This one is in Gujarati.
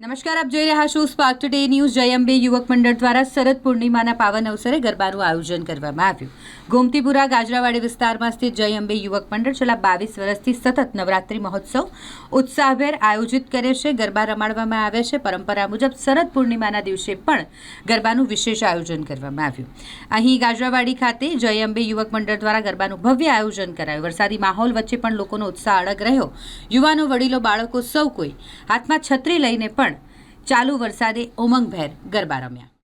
નમસ્કાર, આપ જોઈ રહ્યા છો સ્પાર્ક ટુડે ન્યૂઝ. જય અંબે યુવક મંડળ દ્વારા શરદ પૂર્ણિમાના પાવન અવસરે ગરબાનું આયોજન કરવામાં આવ્યું. ગોમતીપુરા ગાજરાવાડી વિસ્તારમાં સ્થિત જય અંબે યુવક મંડળ છેલ્લા 22 વર્ષથી સતત નવરાત્રી મહોત્સવ ઉત્સાહભેર આયોજિત કરે છે. ગરબા રમાડવામાં આવે છે. પરંપરા મુજબ શરદ પૂર્ણિમાના દિવસે પણ ગરબાનું વિશેષ આયોજન કરવામાં આવ્યું. અહીં ગાજરાવાડી ખાતે જય અંબે યુવક મંડળ દ્વારા ગરબાનું ભવ્ય આયોજન કરાયું. વરસાદી માહોલ વચ્ચે પણ લોકોનો ઉત્સાહ અડગ રહ્યો. યુવાનો, વડીલો, બાળકો સૌ કોઈ હાથમાં છત્રી લઈને પણ ચાલુ વરસાદે ઉમંગભેર ગરબા રમ્યા.